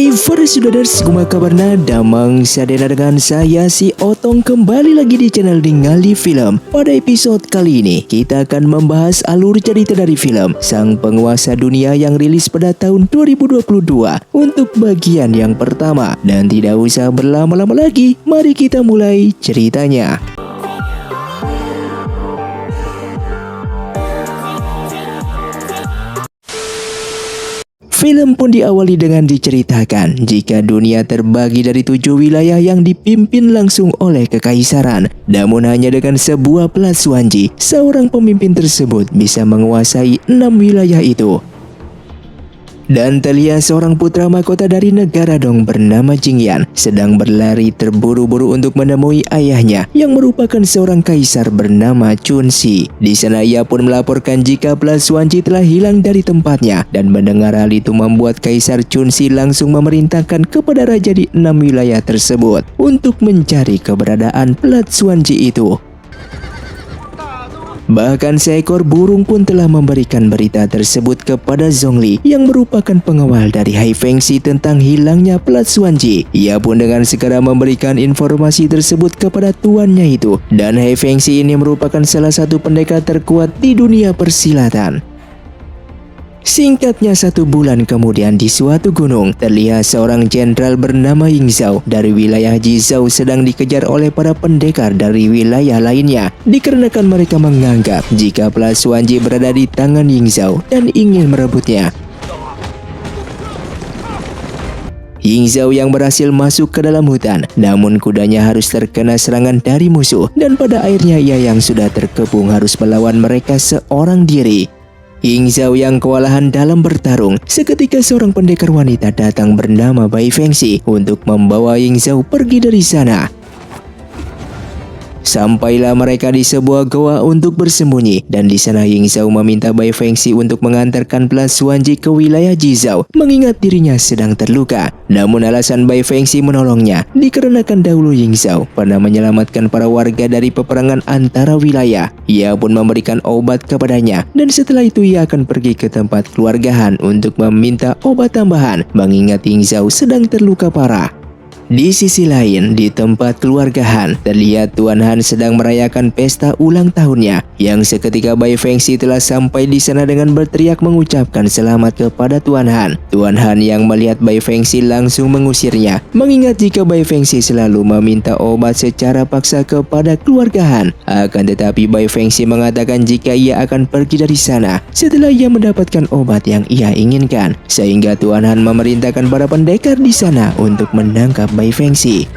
Hai para saudara, kumaha kabarna? Damang sadena dengan saya si Otong kembali lagi di channel Ningali Film. Pada episode kali ini kita akan membahas alur cerita dari film Sang Penguasa Dunia yang rilis pada tahun 2022 untuk bagian yang pertama. Dan tidak usah berlama-lama lagi, mari kita mulai ceritanya. Film pun diawali dengan diceritakan jika dunia terbagi dari 7 wilayah yang dipimpin langsung oleh kekaisaran. Namun hanya dengan sebuah pelat Suanji, seorang pemimpin tersebut bisa menguasai 6 wilayah itu. Dan terlihat seorang putra mahkota dari negara Dong bernama Jingyan sedang berlari terburu-buru untuk menemui ayahnya yang merupakan seorang kaisar bernama Chunxi. Di sana ia pun melaporkan jika pelat Suanji telah hilang dari tempatnya, dan mendengar hal itu membuat Kaisar Chunxi langsung memerintahkan kepada raja di 6 wilayah tersebut untuk mencari keberadaan pelat Suanji itu. Bahkan seekor burung pun telah memberikan berita tersebut kepada Zhongli yang merupakan pengawal dari Hai Fengxi tentang hilangnya pelat Suanji. Ia pun dengan segera memberikan informasi tersebut kepada tuannya itu, dan Hai Fengxi ini merupakan salah satu pendekar terkuat di dunia persilatan. Singkatnya 1 bulan kemudian di suatu gunung, terlihat seorang jenderal bernama Ying Zhao dari wilayah Jizhou sedang dikejar oleh para pendekar dari wilayah lainnya, dikarenakan mereka menganggap jika pelat Suanji berada di tangan Ying Zhao dan ingin merebutnya. Ying Zhao yang berhasil masuk ke dalam hutan, namun kudanya harus terkena serangan dari musuh, dan pada akhirnya ia yang sudah terkepung harus melawan mereka seorang diri. Ying Zhao yang kewalahan dalam bertarung, seketika seorang pendekar wanita datang bernama Bai Fengxi untuk membawa Ying Zhao pergi dari sana. Sampailah mereka di sebuah goa untuk bersembunyi, dan di sana Ying Zhao meminta Bai Fengxi untuk mengantarkan pelat Suanji ke wilayah Jizhou mengingat dirinya sedang terluka. Namun alasan Bai Fengxi menolongnya dikarenakan dahulu Ying Zhao pernah menyelamatkan para warga dari peperangan antara wilayah. Ia pun memberikan obat kepadanya, dan setelah itu ia akan pergi ke tempat keluargahan untuk meminta obat tambahan mengingat Ying Zhao sedang terluka parah. Di sisi lain, di tempat keluarga Han, terlihat Tuan Han sedang merayakan pesta ulang tahunnya, yang seketika Bai Fengxi telah sampai di sana dengan berteriak mengucapkan selamat kepada Tuan Han. Tuan Han yang melihat Bai Fengxi langsung mengusirnya, mengingat jika Bai Fengxi selalu meminta obat secara paksa kepada keluarga Han. Akan tetapi Bai Fengxi mengatakan jika ia akan pergi dari sana setelah ia mendapatkan obat yang ia inginkan, sehingga Tuan Han memerintahkan para pendekar di sana untuk menangkap Bai Fengxi.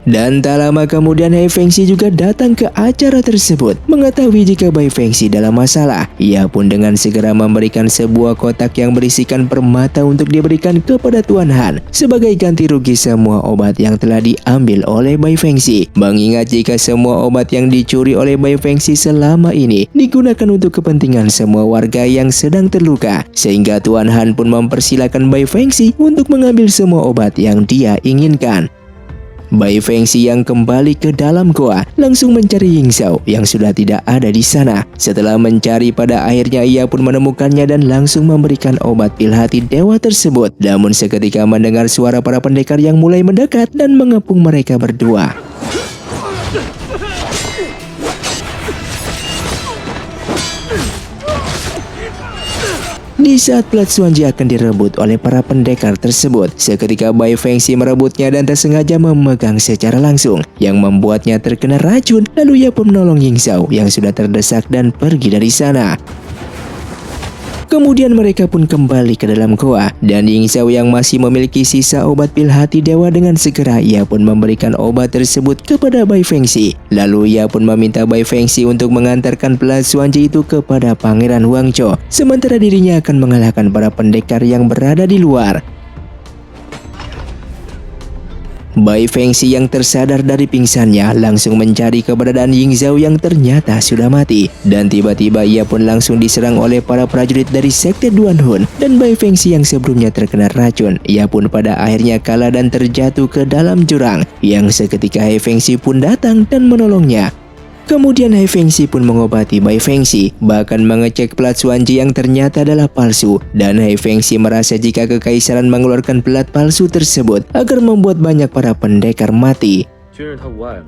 Dan tak lama kemudian Hai Fengxi juga datang ke acara tersebut. Mengetahui jika Bai Fengxi dalam masalah, ia pun dengan segera memberikan sebuah kotak yang berisikan permata untuk diberikan kepada Tuan Han sebagai ganti rugi semua obat yang telah diambil oleh Bai Fengxi. Mengingat jika semua obat yang dicuri oleh Bai Fengxi selama ini digunakan untuk kepentingan semua warga yang sedang terluka, sehingga Tuan Han pun mempersilahkan Bai Fengxi untuk mengambil semua obat yang dia inginkan. Bai Fengxi yang kembali ke dalam goa langsung mencari Ying Zhao yang sudah tidak ada di sana. Setelah mencari, pada akhirnya ia pun menemukannya dan langsung memberikan obat pil hati dewa tersebut. Namun seketika mendengar suara para pendekar yang mulai mendekat dan mengepung mereka berdua. Di saat pelat Suanji akan direbut oleh para pendekar tersebut, seketika Bai Fengxi merebutnya dan tersengaja memegang secara langsung, yang membuatnya terkena racun. Lalu ia pun menolong Ying Zhao yang sudah terdesak dan pergi dari sana. Kemudian mereka pun kembali ke dalam goa, dan Ying Zhao yang masih memiliki sisa obat pil hati dewa dengan segera ia pun memberikan obat tersebut kepada Bai Fengxi. Lalu ia pun meminta Bai Fengxi untuk mengantarkan pelat Suanji itu kepada Pangeran Huangzhou, sementara dirinya akan mengalahkan para pendekar yang berada di luar. Bai Fengxi yang tersadar dari pingsannya langsung mencari keberadaan Ying Zhao yang ternyata sudah mati, dan tiba-tiba ia pun langsung diserang oleh para prajurit dari sekte Duan Hun. Dan Bai Fengxi yang sebelumnya terkena racun, ia pun pada akhirnya kalah dan terjatuh ke dalam jurang, yang seketika Hai Fengxi pun datang dan menolongnya. Kemudian Hai Fengxi pun mengobati Bai Fengxi, bahkan mengecek pelat Xuanji yang ternyata adalah palsu. Dan Hai Fengxi merasa jika kekaisaran mengeluarkan pelat palsu tersebut agar membuat banyak para pendekar mati. 军人他无碍了，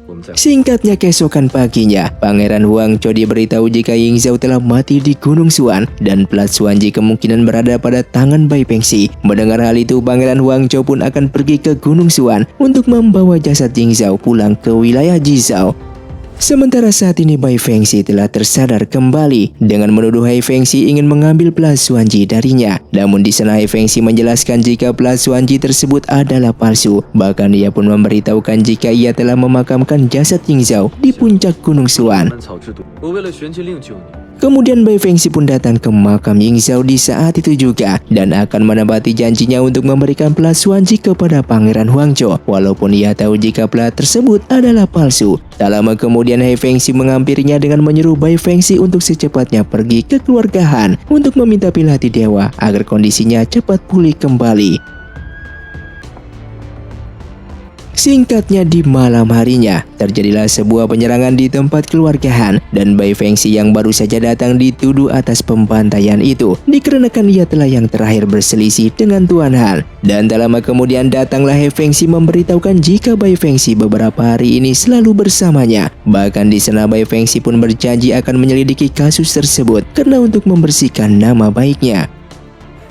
我们再。 Singkatnya keesokan paginya, Pangeran Huangzhou diberitahu jika Ying Zhao telah mati di Gunung Xuan dan pelat Xuanji kemungkinan berada pada tangan Bai Fengxi. Mendengar hal itu, Pangeran Huangzhou pun akan pergi ke Gunung Xuan untuk membawa jasad Ying Zhao pulang ke wilayah Jizhou. Sementara saat ini Bai Fengxi telah tersadar kembali dengan menuduh Hai Fengxi ingin mengambil pelat Xuanji darinya. Namun di sana Hai Fengxi menjelaskan jika pelat Xuanji tersebut adalah palsu. Bahkan ia pun memberitahukan jika ia telah memakamkan jasad Ying Zhao di puncak Gunung Xuan. 草制度，我为了玄机令救你。 Kemudian Bai Fengxi pun datang ke makam Ying Zhao di saat itu juga dan akan menepati janjinya untuk memberikan pelat Xuanji kepada Pangeran Huangzhou walaupun ia tahu jika pelat tersebut adalah palsu. Tak lama kemudian Hai Fengxi menghampirinya dengan menyuruh Bai Fengxi untuk secepatnya pergi ke keluarga Han untuk meminta pilah hati dewa agar kondisinya cepat pulih kembali. Singkatnya di malam harinya, terjadilah sebuah penyerangan di tempat keluarga Han dan Bai Fengxi yang baru saja datang dituduh atas pembantaian itu dikarenakan ia telah yang terakhir berselisih dengan Tuan Han. Dan tak lama kemudian datanglah Hai Fengxi memberitahukan jika Bai Fengxi beberapa hari ini selalu bersamanya. Bahkan di sana Bai Fengxi pun berjanji akan menyelidiki kasus tersebut karena untuk membersihkan nama baiknya.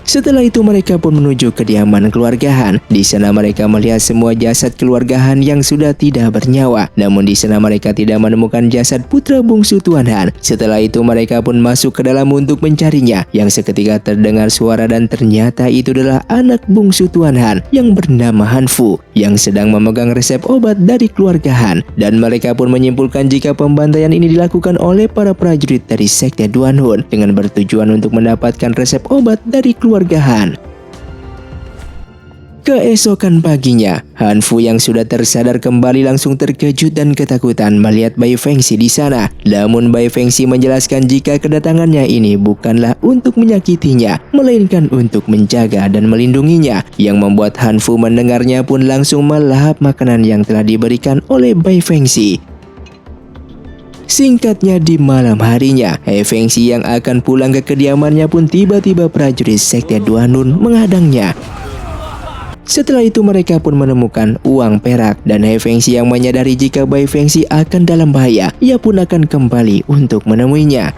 Setelah itu mereka pun menuju kediaman keluarga Han. Di sana mereka melihat semua jasad keluarga Han yang sudah tidak bernyawa. Namun di sana mereka tidak menemukan jasad putra bungsu Tuan Han. Setelah itu mereka pun masuk ke dalam untuk mencarinya. Yang seketika terdengar suara dan ternyata itu adalah anak bungsu Tuan Han yang bernama Han Fu yang sedang memegang resep obat dari keluarga Han. Dan mereka pun menyimpulkan jika pembantaian ini dilakukan oleh para prajurit dari sekte Duan Hun dengan bertujuan untuk mendapatkan resep obat dari keluarga Han. Keesokan paginya, Han Fu yang sudah tersadar kembali langsung terkejut dan ketakutan melihat Bai Fengxi di sana. Namun Bai Fengxi menjelaskan jika kedatangannya ini bukanlah untuk menyakitinya, melainkan untuk menjaga dan melindunginya. Yang membuat Han Fu mendengarnya pun langsung melahap makanan yang telah diberikan oleh Bai Fengxi. Singkatnya di malam harinya, Hai Fengxi yang akan pulang ke kediamannya pun tiba-tiba prajurit sekte Duan Hun menghadangnya. Setelah itu mereka pun menemukan uang perak dan Hai Fengxi yang menyadari jika Bai Fengxi akan dalam bahaya, ia pun akan kembali untuk menemuinya.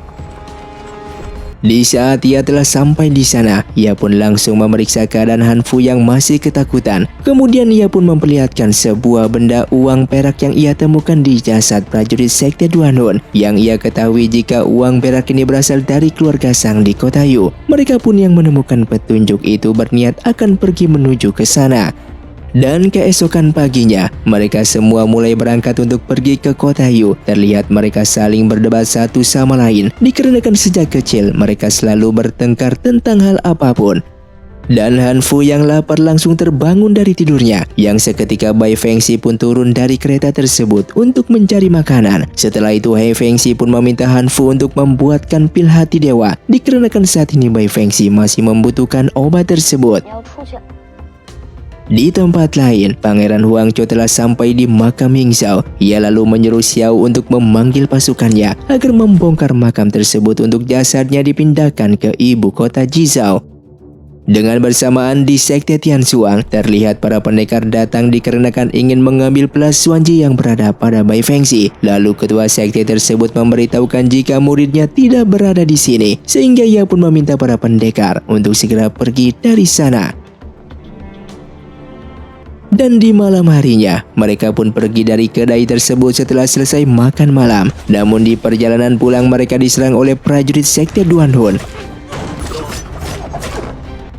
Di saat ia telah sampai di sana, ia pun langsung memeriksa keadaan Han Fu yang masih ketakutan. Kemudian ia pun memperlihatkan sebuah benda uang perak yang ia temukan di jasad prajurit sekte Duan Hun. Yang ia ketahui jika uang perak ini berasal dari keluarga Sang di Kota Yu. Mereka pun yang menemukan petunjuk itu berniat akan pergi menuju ke sana. Dan keesokan paginya, mereka semua mulai berangkat untuk pergi ke Kota Yu. Terlihat mereka saling berdebat satu sama lain, dikarenakan sejak kecil mereka selalu bertengkar tentang hal apapun. Dan Han Fu yang lapar langsung terbangun dari tidurnya. Yang seketika Bai Fengxi pun turun dari kereta tersebut untuk mencari makanan. Setelah itu Hai Fengxi pun meminta Han Fu untuk membuatkan pil hati dewa, dikarenakan saat ini Bai Fengxi masih membutuhkan obat tersebut. Di tempat lain, Pangeran Huangzhou telah sampai di makam Ying Zhao. Ia lalu menyuruh Xiao untuk memanggil pasukannya agar membongkar makam tersebut untuk jasadnya dipindahkan ke ibu kota Jizhou. Dengan bersamaan di sekte Tianxuang, terlihat para pendekar datang dikarenakan ingin mengambil pelat Xuanji yang berada pada Bai Fengxi. Lalu ketua sekte tersebut memberitahukan jika muridnya tidak berada di sini, sehingga ia pun meminta para pendekar untuk segera pergi dari sana. Dan di malam harinya, mereka pun pergi dari kedai tersebut setelah selesai makan malam. Namun di perjalanan pulang mereka diserang oleh prajurit sekte Duan Hun.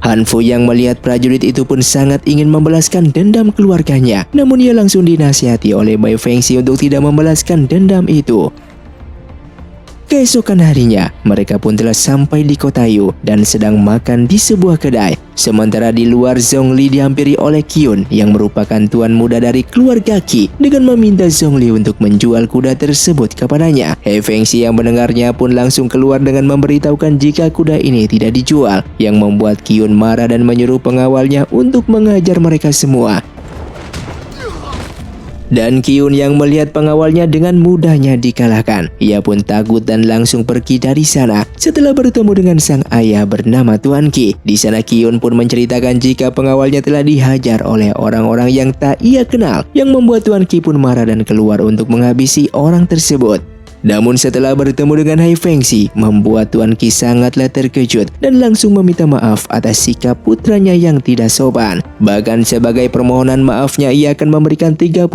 Han Fu yang melihat prajurit itu pun sangat ingin membalaskan dendam keluarganya. Namun ia langsung dinasihati oleh Bai Fengxi untuk tidak membalaskan dendam itu. Keesokan harinya, mereka pun telah sampai di Kota Yu dan sedang makan di sebuah kedai. Sementara di luar, Zhongli dihampiri oleh Qiyun yang merupakan tuan muda dari keluarga Qi dengan meminta Zhongli untuk menjual kuda tersebut kepadanya. Hai Fengxi yang mendengarnya pun langsung keluar dengan memberitahukan jika kuda ini tidak dijual, yang membuat Qiyun marah dan menyuruh pengawalnya untuk mengajar mereka semua. Dan Qiyun yang melihat pengawalnya dengan mudahnya dikalahkan. Ia pun takut dan langsung pergi dari sana. Setelah bertemu dengan sang ayah bernama Tuan Qi, di sana Qiyun pun menceritakan jika pengawalnya telah dihajar oleh orang-orang yang tak ia kenal, yang membuat Tuan Qi pun marah dan keluar untuk menghabisi orang tersebut. Namun setelah bertemu dengan Hai Fengxi, membuat Tuan Qi sangatlah terkejut dan langsung meminta maaf atas sikap putranya yang tidak sopan. Bahkan sebagai permohonan maafnya, ia akan memberikan 30%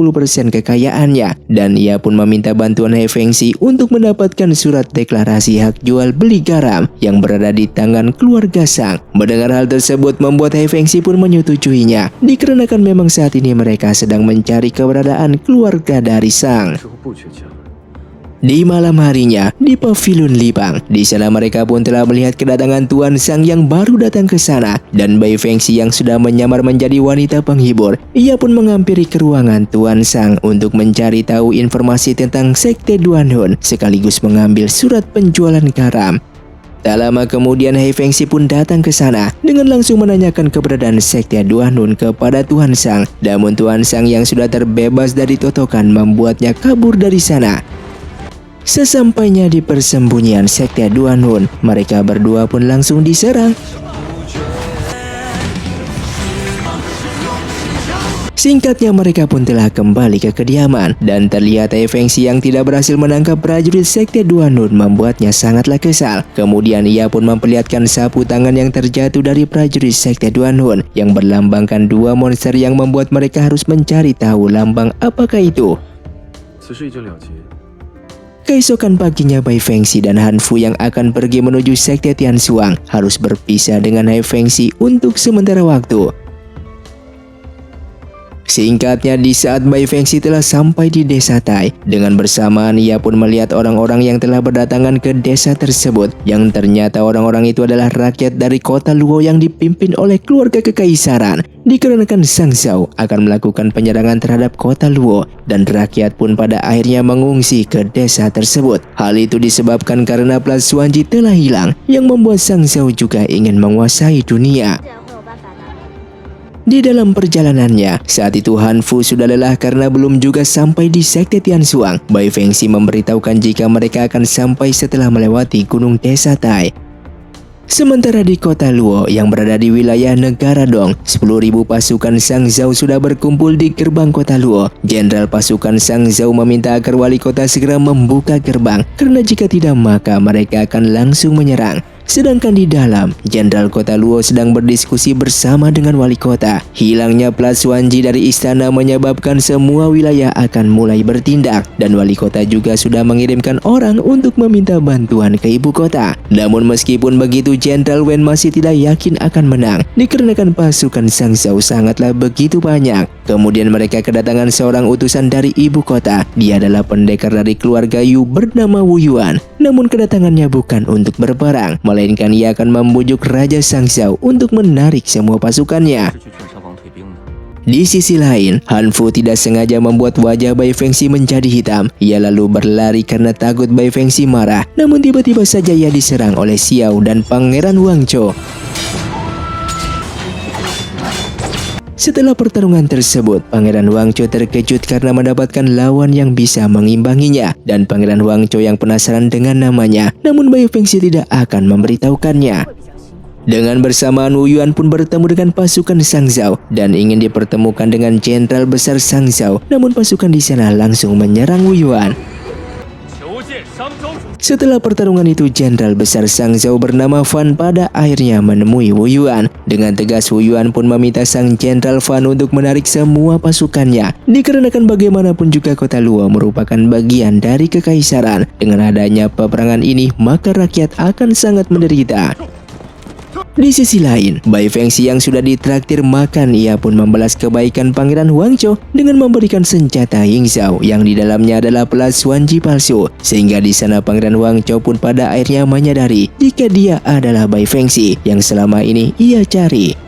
kekayaannya, dan ia pun meminta bantuan Hai Fengxi untuk mendapatkan surat deklarasi hak jual beli garam yang berada di tangan keluarga Sang. Mendengar hal tersebut membuat Hai Fengxi pun menyetujuinya, dikarenakan memang saat ini mereka sedang mencari keberadaan keluarga dari Sang. 时候不缺钱了。 Di malam harinya, di pavilion Lipang, di sana mereka pun telah melihat kedatangan Tuan Sang yang baru datang ke sana, dan Bai Fengxi yang sudah menyamar menjadi wanita penghibur. Ia pun menghampiri ke ruangan Tuan Sang untuk mencari tahu informasi tentang Sekte Duanhun, sekaligus mengambil surat penjualan garam. Tak lama kemudian Hai Fengxi pun datang ke sana dengan langsung menanyakan keberadaan Sekte Duanhun kepada Tuan Sang. Namun Tuan Sang yang sudah terbebas dari totokan membuatnya kabur dari sana. Sesampainya di persembunyian Sekte Duanhun, mereka berdua pun langsung diserang. Singkatnya mereka pun telah kembali ke kediaman, dan terlihat Hai Fengxi yang tidak berhasil menangkap prajurit Sekte Duanhun membuatnya sangatlah kesal. Kemudian ia pun memperlihatkan sapu tangan yang terjatuh dari prajurit Sekte Duanhun yang berlambangkan dua monster yang membuat mereka harus mencari tahu lambang apakah itu. 此事已经了结。 Keesokan paginya Bai Fengxi dan Han Fu yang akan pergi menuju Sekte Tianxuang harus berpisah dengan Hai Fengxi untuk sementara waktu. Singkatnya, di saat Bai Fengxi telah sampai di desa Tai, dengan bersamaan ia pun melihat orang-orang yang telah berdatangan ke desa tersebut, yang ternyata orang-orang itu adalah rakyat dari kota Luo yang dipimpin oleh keluarga kekaisaran. Dikarenakan Sang Zhao akan melakukan penyerangan terhadap kota Luo, dan rakyat pun pada akhirnya mengungsi ke desa tersebut. Hal itu disebabkan karena Plus Wanji telah hilang, yang membuat Sang Zhao juga ingin menguasai dunia. Di dalam perjalanannya, saat itu Han Fu sudah lelah karena belum juga sampai di Sekte Tianxuang. Bai Fengxi memberitahukan jika mereka akan sampai setelah melewati gunung desa Tai. Sementara di kota Luo yang berada di wilayah negara Dong, 10.000 pasukan Sang Zhao sudah berkumpul di gerbang kota Luo. Jenderal pasukan Sang Zhao meminta agar wali kota segera membuka gerbang, karena jika tidak maka mereka akan langsung menyerang. Sedangkan di dalam, Jenderal Kota Luo sedang berdiskusi bersama dengan wali kota. Hilangnya Plus Wanji dari istana menyebabkan semua wilayah akan mulai bertindak, dan wali kota juga sudah mengirimkan orang untuk meminta bantuan ke ibu kota. Namun meskipun begitu, Jenderal Wen masih tidak yakin akan menang, dikarenakan pasukan Sang Zhao sangatlah begitu banyak. Kemudian mereka kedatangan seorang utusan dari ibu kota. Dia adalah pendekar dari keluarga Yu bernama Wu Yuan. Namun kedatangannya bukan untuk berperang, melainkan ia akan membujuk Raja Sang Zhao untuk menarik semua pasukannya. 是去劝沙皇退兵的。 Di sisi lain, Han Fu tidak sengaja membuat wajah Bai Fengxi menjadi hitam. Ia lalu berlari karena takut Bai Fengxi marah. Namun tiba-tiba saja ia diserang oleh Xiao dan Pangeran Wang Chou. Setelah pertarungan tersebut, Pangeran Wang Chou terkejut karena mendapatkan lawan yang bisa mengimbanginya, dan Pangeran Wang Chou yang penasaran dengan namanya, namun Bai Fengxi tidak akan memberitahukannya. Dengan bersamaan, Wu Yuan pun bertemu dengan pasukan Sang Zhao dan ingin dipertemukan dengan Jenderal Besar Sang Zhao, namun pasukan di sana langsung menyerang Wu Yuan. Setelah pertarungan itu, Jenderal Besar Sang Zhao bernama Fan pada akhirnya menemui Wu Yuan. Dengan tegas, Wu Yuan pun meminta Sang Jenderal Fan untuk menarik semua pasukannya, dikarenakan bagaimanapun juga kota Luo merupakan bagian dari kekaisaran. Dengan adanya peperangan ini, maka rakyat akan sangat menderita. Di sisi lain, Bai Fengxi yang sudah ditraktir makan, ia pun membalas kebaikan Pangeran Wang Chou dengan memberikan senjata Ying Zhao yang di dalamnya adalah Plus Wanji palsu. Sehingga di sana Pangeran Wang Chou pun pada akhirnya menyadari jika dia adalah Bai Fengxi yang selama ini ia cari.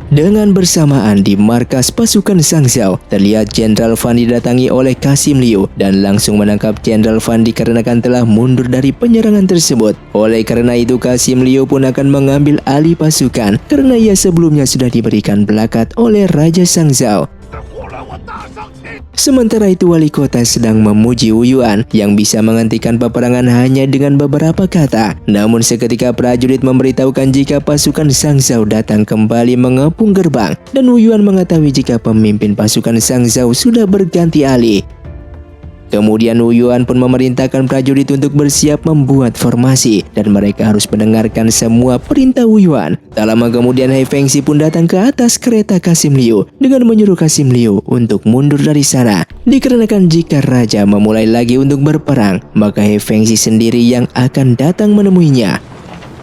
Dengan bersamaan di markas pasukan Sang Zhao, terlihat Jenderal Fan didatangi oleh Kasim Liu dan langsung menangkap Jenderal Fan dikarenakan telah mundur dari penyerangan tersebut. Oleh karena itu, Kasim Liu pun akan mengambil alih pasukan karena ia sebelumnya sudah diberikan pelakat oleh Raja Sang Zhao. Sementara itu wali kota sedang memuji Wu Yuan yang bisa menghentikan peperangan hanya dengan beberapa kata. Namun seketika prajurit memberitahukan jika pasukan Sang Zhao datang kembali mengepung gerbang, dan Wu Yuan mengetahui jika pemimpin pasukan Sang Zhao sudah berganti alih. Kemudian Wu Yuan pun memerintahkan prajurit untuk bersiap membuat formasi dan mereka harus mendengarkan semua perintah Wu Yuan. Tak lama kemudian He Fengxi pun datang ke atas kereta Kasim Liu dengan menyuruh Kasim Liu untuk mundur dari sana. Dikarenakan jika raja memulai lagi untuk berperang, maka He Fengxi sendiri yang akan datang menemuinya.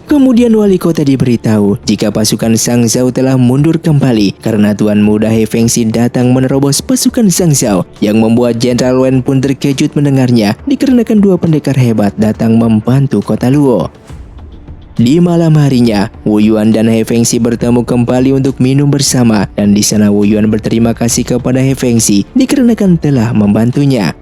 Kemudian wali kota diberitahu jika pasukan Sang Zhao telah mundur kembali karena Tuan Muda He Fengxi datang menerobos pasukan Sang Zhao, yang membuat Jenderal Wen pun terkejut mendengarnya dikarenakan dua pendekar hebat datang membantu kota Luo. Di malam harinya, Wu Yuan dan He Fengxi bertemu kembali untuk minum bersama, dan di sana Wu Yuan berterima kasih kepada He Fengxi dikarenakan telah membantunya.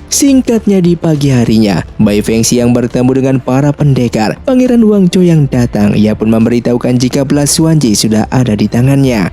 Singkatnya di pagi harinya, Bai Fengxi yang bertemu dengan para pendekar, Pangeran Wang Chou yang datang, ia pun memberitahukan jika belas Suanji sudah ada di tangannya.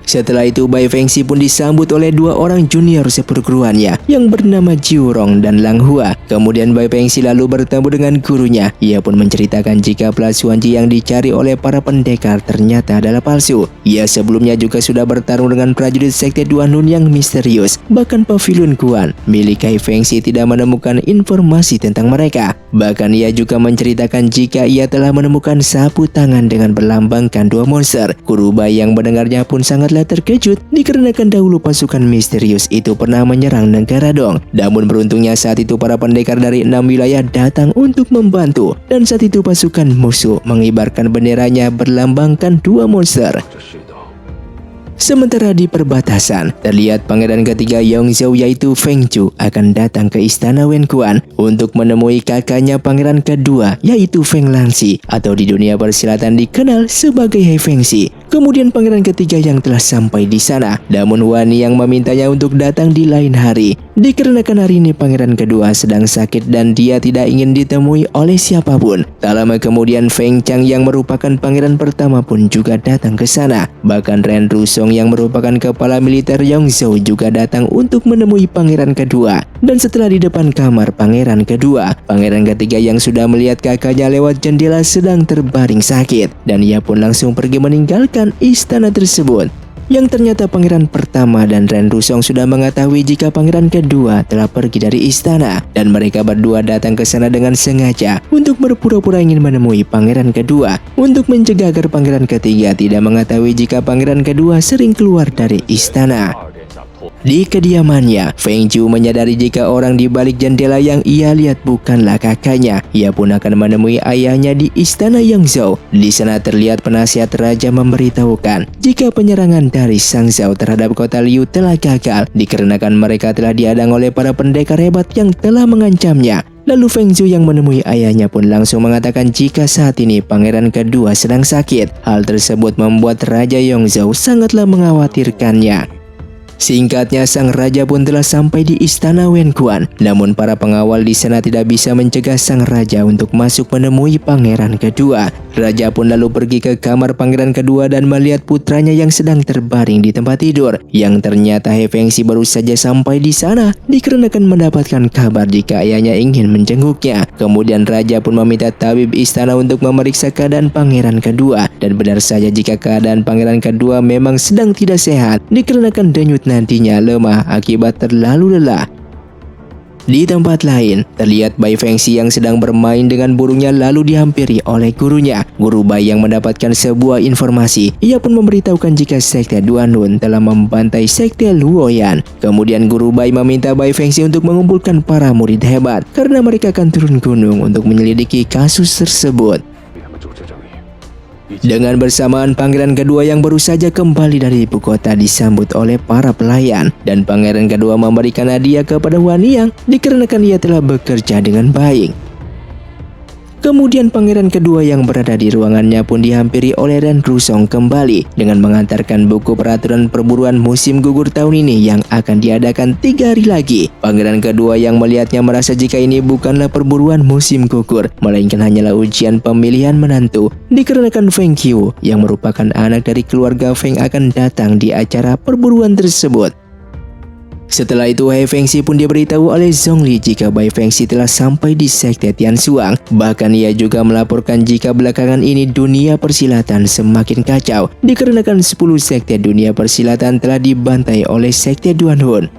Setelah itu Bai Fengxi pun disambut oleh dua orang junior seperguruannya yang bernama Jiu Rong dan Lang Hua. Kemudian Bai Fengxi lalu bertemu dengan gurunya. Ia pun menceritakan jika Belas Suanji yang dicari oleh para pendekar ternyata adalah palsu. Ia sebelumnya juga sudah bertarung dengan prajurit sekte Duanun yang misterius. Bahkan pavilion Guan milik Hai Fengxi tidak menemukan informasi tentang mereka. Bahkan ia juga menceritakan jika ia telah menemukan sapu tangan dengan berlambangkan dua monster. Guru Bai yang mendengarnya pun sangatlah terkejut dikarenakan dahulu pasukan misterius itu pernah menyerang negara Dong. Namun beruntungnya saat itu para pendekar dari 6 wilayah datang untuk membantu, dan saat itu pasukan musuh mengibarkan benderanya berlambangkan dua monster. Sementara di perbatasan, terlihat pangeran ketiga Yongzhou yaitu Feng Zhu akan datang ke istana Wen Kuan untuk menemui kakaknya pangeran kedua yaitu Feng Lanxi, atau di dunia persilatan dikenal sebagai Hai Fengxi. Kemudian pangeran ketiga yang telah sampai di sana, namun Wani yang memintanya untuk datang di lain hari. Dikarenakan hari ini pangeran kedua sedang sakit dan dia tidak ingin ditemui oleh siapapun. Tak lama kemudian Feng Chang yang merupakan pangeran pertama pun juga datang ke sana. Bahkan Ren Rusong yang merupakan kepala militer Yongzhou juga datang untuk menemui pangeran kedua. Dan setelah di depan kamar pangeran kedua, pangeran ketiga yang sudah melihat kakaknya lewat jendela sedang terbaring sakit, dan ia pun langsung pergi meninggalkan istana tersebut. Yang ternyata pangeran pertama dan Ren Rusong sudah mengetahui jika pangeran kedua telah pergi dari istana, dan mereka berdua datang ke sana dengan sengaja untuk berpura-pura ingin menemui pangeran kedua untuk mencegah agar pangeran ketiga tidak mengetahui jika pangeran kedua sering keluar dari istana. Di kediamannya, Feng Zhu menyadari jika orang di balik jendela yang ia lihat bukanlah kakaknya. Ia pun akan menemui ayahnya di istana Yongzhou. Di sana terlihat penasihat raja memberitahukan jika penyerangan dari Sang Zhao terhadap kota Liu telah gagal dikarenakan mereka telah dihadang oleh para pendekar hebat yang telah mengancamnya. Lalu Feng Zhu yang menemui ayahnya pun langsung mengatakan jika saat ini pangeran kedua sedang sakit. Hal tersebut membuat Raja Yongzhou sangatlah mengkhawatirkannya. Singkatnya, sang raja pun telah sampai di istana Wen Kuan. Namun para pengawal di sana tidak bisa mencegah sang raja untuk masuk menemui pangeran kedua. Raja pun lalu pergi ke kamar pangeran kedua dan melihat putranya yang sedang terbaring di tempat tidur. Yang ternyata He Fengxi baru saja sampai di sana dikarenakan mendapatkan kabar jika ayahnya ingin menjenguknya. Kemudian raja pun meminta tabib istana untuk memeriksa keadaan pangeran kedua, dan benar saja jika keadaan pangeran kedua memang sedang tidak sehat dikarenakan denyut nantinya lemah akibat terlalu lelah. Di tempat lain, terlihat Bai Fengxi yang sedang bermain dengan burungnya lalu dihampiri oleh gurunya. Guru Bai yang mendapatkan sebuah informasi, ia pun memberitahukan jika sekte Duanun telah membantai sekte Luoyan. Kemudian Guru Bai meminta Bai Fengxi untuk mengumpulkan para murid hebat karena mereka akan turun gunung untuk menyelidiki kasus tersebut. Dengan bersamaan, pangeran kedua yang baru saja kembali dari ibu kota disambut oleh para pelayan, dan pangeran kedua memberikan hadiah kepada Wani Yang dikarenakan ia telah bekerja dengan baik. Kemudian pangeran kedua yang berada di ruangannya pun dihampiri oleh Ren Rusong kembali dengan mengantarkan buku peraturan perburuan musim gugur tahun ini yang akan diadakan 3 hari lagi. Pangeran kedua yang melihatnya merasa jika ini bukanlah perburuan musim gugur, melainkan hanyalah ujian pemilihan menantu, dikarenakan Feng Qiu yang merupakan anak dari keluarga Feng akan datang di acara perburuan tersebut. Setelah itu, Hai Fengxi pun diberitahu oleh Zhongli jika Bai Fengxi telah sampai di sekte Tianshuang. Bahkan ia juga melaporkan jika belakangan ini dunia persilatan semakin kacau dikarenakan 10 sekte dunia persilatan telah dibantai oleh sekte Duanhun.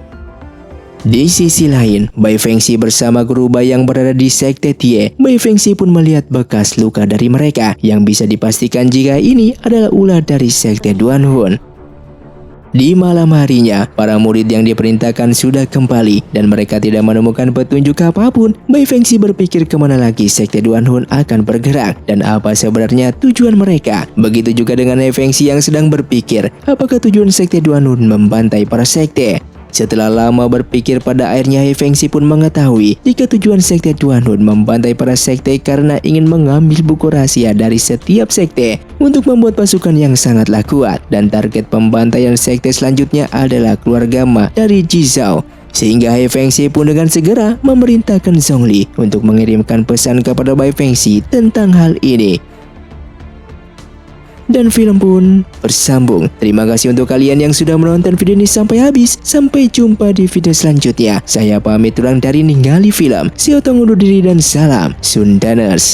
Di sisi lain, Bai Fengxi bersama guru Bai yang berada di sekte Tie. Bai Fengxi pun melihat bekas luka dari mereka yang bisa dipastikan jika ini adalah ulah dari sekte Duanhun. Di malam harinya, para murid yang diperintahkan sudah kembali dan mereka tidak menemukan petunjuk apapun. Bai Fengxi berpikir kemana lagi sekte Duanhun akan bergerak dan apa sebenarnya tujuan mereka. Begitu juga dengan Hai Fengxi yang sedang berpikir apakah tujuan sekte Duanhun membantai para sekte. Setelah lama berpikir, pada akhirnya Hai Fengxi pun mengetahui jika tujuan sekte Duanhun membantai para sekte karena ingin mengambil buku rahasia dari setiap sekte untuk membuat pasukan yang sangatlah kuat, dan target pembantaian sekte selanjutnya adalah keluarga Ma dari Jizao. Sehingga Hai Fengxi pun dengan segera memerintahkan Zhongli untuk mengirimkan pesan kepada Bai Fengxi tentang hal ini. Dan film pun bersambung. Terima kasih untuk kalian yang sudah menonton video ini sampai habis. Sampai jumpa di video selanjutnya. Saya pamit pulang dari Ningali Film. Saya undur diri dan salam Sundaners.